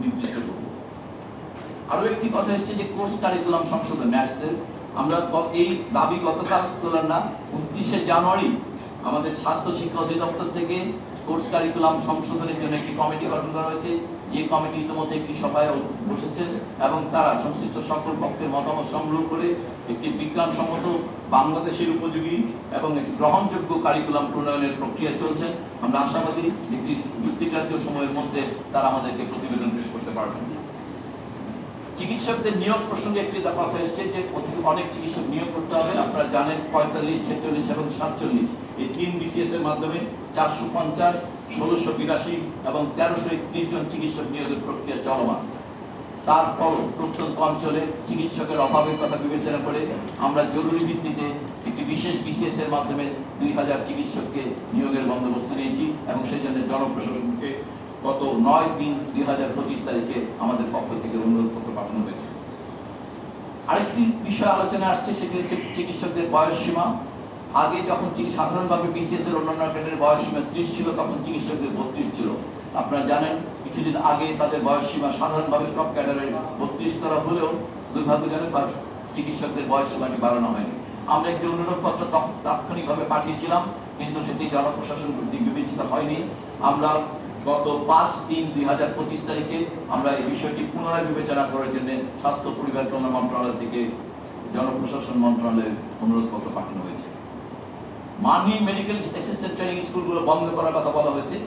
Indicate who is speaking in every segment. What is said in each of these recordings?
Speaker 1: নির্দিষ্ট করব। আরও একটি কথা এসছে যে কোর্স কারিকুলাম সংশোধন ম্যাথসের, আমরা এই দাবি গতকাল তোলার না, 29শে জানুয়ারি আমাদের স্বাস্থ্য শিক্ষা অধিদপ্তর থেকে কোর্স কারিকুলাম সংশোধনের জন্য একটি কমিটি গঠন করা হয়েছে, যে কমিটি ইতিমধ্যে একটি সভায় বসেছেন এবং তারা সংশ্লিষ্ট সকল পক্ষের মতামত সংগ্রহ করে একটি বিজ্ঞানসম্মত, বাংলাদেশের উপযোগী এবং একটি গ্রহণযোগ্য কারিকুলাম প্রণয়নের প্রক্রিয়া চলছে। আমরা আশাবাদী একটি যুক্তিগ্রাহ্য সময়ের মধ্যে তারা আমাদেরকে প্রতিবেদন পেশ করতে পারবেন। চিকিৎসকদের নিয়োগ প্রসঙ্গে একটি কথা এসছে যে অনেক চিকিৎসক নিয়োগ করতে হবে। আপনারা জানেন 45, 46 এবং 47 এই 3 BCS এর মাধ্যমে 450, 1682 এবং 1331 জন চিকিৎসক নিয়োগের প্রক্রিয়া চলমান। তারপর প্রত্যন্ত অঞ্চলে চিকিৎসকের অভাবের কথা বিবেচনা করে আমরা জরুরি ভিত্তিতে একটি বিশেষ BCS এর মাধ্যমে 2000 চিকিৎসককে নিয়োগের বন্দোবস্ত নিয়েছি এবং সেই জন্য জনপ্রশাসনকে গত 9/3/2025 তারিখে আমাদের পক্ষ থেকে অনুরোধ পত্র পাঠানো হয়েছে। আরেকটি বিষয় আলোচনা আসছে, সেটি হচ্ছে চিকিৎসকদের বয়সসীমা। আগে যখন সাধারণভাবে BCS এর অন্যান্য ক্যাডারের বয়সসীমা 30 ছিল, তখন চিকিৎসকদের 32 ছিল। আপনারা জানেন কিছুদিন আগে তাদের বয়সসীমা সাধারণভাবে সব ক্যাডারের 32 করা হলেও দুর্ভাগ্যজনক চিকিৎসকদের বয়সসীমাটি বাড়ানো হয়নি। আমরা একটি অনুরোধ পত্র তাৎক্ষণিকভাবে পাঠিয়েছিলাম, কিন্তু সেটি জনপ্রশাসন কর্তৃক বিবেচিত হয়নি। আমরা গত 5/3/2025 তারিখে আমরা এই বিষয়টি পুনরায় বিবেচনা করার জন্য স্বাস্থ্য পরিবার কল্যাণ মন্ত্রণালয় থেকে জনপ্রশাসন মন্ত্রণালয়ের অনুরোধ পত্র পাঠানো হয়েছে। মানহীন মেডিকেল অ্যাসিস্ট্যান্ট ট্রেনিং স্কুলগুলো বন্ধ করার কথা বলা হয়েছে।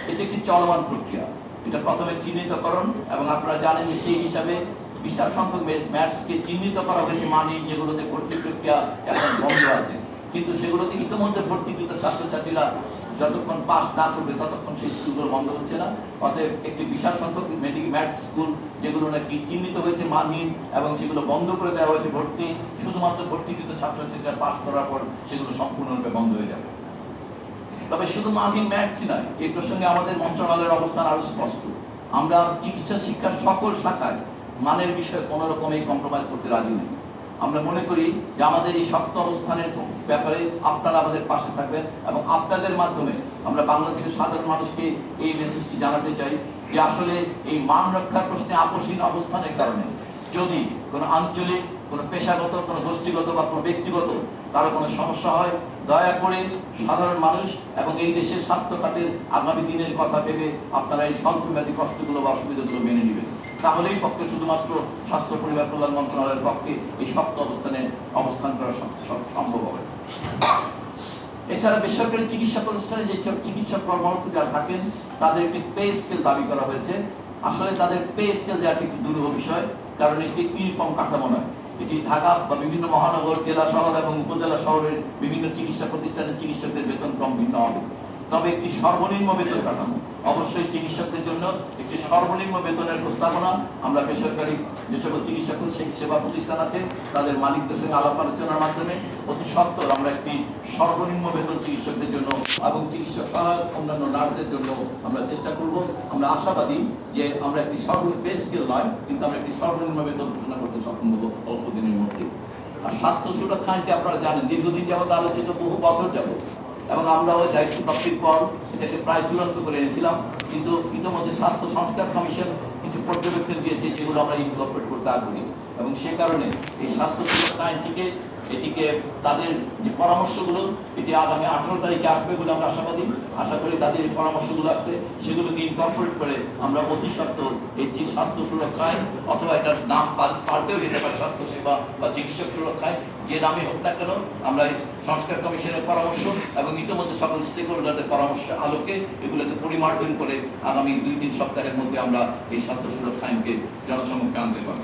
Speaker 1: এটি একটি চলমান প্রক্রিয়া। এটা প্রথমে চিহ্নিতকরণ, এবং আপনারা জানেন যে সেই হিসাবে বিশাল সংখ্যক ম্যাথসকে চিহ্নিত করা হয়েছে মানহীন, যেগুলোতে ভর্তি প্রক্রিয়া এখন বন্ধ আছে। কিন্তু সেগুলোতে ইতিমধ্যে ভর্তিকৃত ছাত্রছাত্রীরা যতক্ষণ পাস না করবে ততক্ষণ সেই স্কুলগুলো বন্ধ হচ্ছে না। অতএব একটি বিশাল সংখ্যক ম্যাথস স্কুল যেগুলো নাকি চিহ্নিত হয়েছে মানহীন এবং সেগুলো বন্ধ করে দেওয়া হয়েছে, ভর্তি শুধুমাত্র ভর্তিকৃত ছাত্রছাত্রীরা পাস করার পর সেগুলো সম্পূর্ণরূপে বন্ধ হয়ে যাবে। তবে শুধু মানহীন ম্যাথসই নয়, এই প্রসঙ্গে আমাদের মন্ত্রণালয়ের অবস্থান আরো স্পষ্ট। আমরা চিকিৎসা শিক্ষার সকল শাখায় মানের বিষয়ে কোনো রকমই কম্প্রোমাইজ করতে রাজি নেই। আমরা মনে করি যে আমাদের এই শক্ত অবস্থানের ব্যাপারে আপনারা আমাদের পাশে থাকবেন, এবং আপনাদের মাধ্যমে আমরা বাংলাদেশের সাধারণ মানুষকে এই মেসেজটি জানাতে চাই যে আসলে এই মান রক্ষার প্রশ্নে আপোষহীন অবস্থানের কারণে যদি কোনো আঞ্চলিক, কোনো পেশাগত, কোনো গোষ্ঠীগত বা কোনো ব্যক্তিগত কারো কোনো সমস্যা হয়, দয়া করে সাধারণ মানুষ এবং এই দেশের স্বাস্থ্য খাতের আগামী দিনের কথা ভেবে আপনারা এই স্বল্পমেয়াদী কষ্টগুলো বা অসুবিধাগুলো মেনে নেবেন। তাহলেই পক্ষে শুধুমাত্র স্বাস্থ্য পরিবার কল্যাণ মন্ত্রণালয়ের পক্ষে এই শক্ত অবস্থান করা সম্ভব হবে। এছাড়া বেসরকারি চিকিৎসা প্রতিষ্ঠানে যে চিকিৎসক কর্মরত যারা থাকেন তাদের একটি পে স্কেল দাবি করা হয়েছে। আসলে তাদের পে স্কেল দেওয়াটি একটি দুরূহ বিষয়, কারণ একটি ইউনিফর্ম কাঠামো নয়। এটি ঢাকা বা বিভিন্ন মহানগর, জেলা শহর এবং উপজেলা শহরের বিভিন্ন চিকিৎসা প্রতিষ্ঠানের চিকিৎসকদের বেতন ক্রম ভিন্ন হবে। তবে একটি সর্বনিম্ন বেতন কাঠামো, অবশ্যই চিকিৎসকদের জন্য একটি সর্বনিম্ন বেতনের প্রস্তাবনা আমরা বেসরকারি যে সকল চিকিৎসা সেবা প্রতিষ্ঠান আছে তাদের মালিকদের সঙ্গে আলাপ আলোচনার মাধ্যমে অতি সত্বর আমরা একটি সর্বনিম্ন বেতন চিকিৎসকদের জন্য এবং চিকিৎসক সহায়ক অন্যান্য নার্সদের জন্য আমরা চেষ্টা করব। আমরা আশাবাদী যে আমরা একটি পে স্কেল নয়, কিন্তু আমরা একটি সর্বনিম্ন বেতন ঘোষণা করতে সক্ষম হব অল্প দিনের মধ্যে। আর স্বাস্থ্য সুরক্ষা আইনটি আপনারা জানেন দীর্ঘদিন যাবত আলোচিত, বহু বছর যাবত, এবং আমরা ওই দায়িত্ব প্রাপ্তির পর এটাকে প্রায় চূড়ান্ত করে এনেছিলাম। কিন্তু ইতিমধ্যে স্বাস্থ্য সংস্কার কমিশন কিছু পর্যবেক্ষণ দিয়েছে যেগুলো আমরা ইনকর্পোরেট করতে আগ্রহী, এবং সে কারণে এই স্বাস্থ্য সুরক্ষা আইনটিকে তাদের যে পরামর্শগুলো এটি আগামী 18 তারিখে আসবে বলে আমরা আশা করি তাদের এই পরামর্শগুলো আসবে, সেগুলোকে ইনকর্পোরেট করে আমরা অতি সত্বর এই স্বাস্থ্য সুরক্ষায়, অথবা এটার নাম পাল্টেও যেতে পারে স্বাস্থ্য সেবা বা চিকিৎসক সুরক্ষায়, যে নামে হোক না কেন, আমরা এই সংস্কার কমিশনের পরামর্শ এবং ইতিমধ্যে সকল স্টেক হোল্ডারদের পরামর্শের আলোকে এগুলোকে পরিমার্জন করে আগামী 2-3 সপ্তাহের মধ্যে আমরা এই স্বাস্থ্য সুরক্ষা আইনকে জনসম্মুখে আনতে পারব।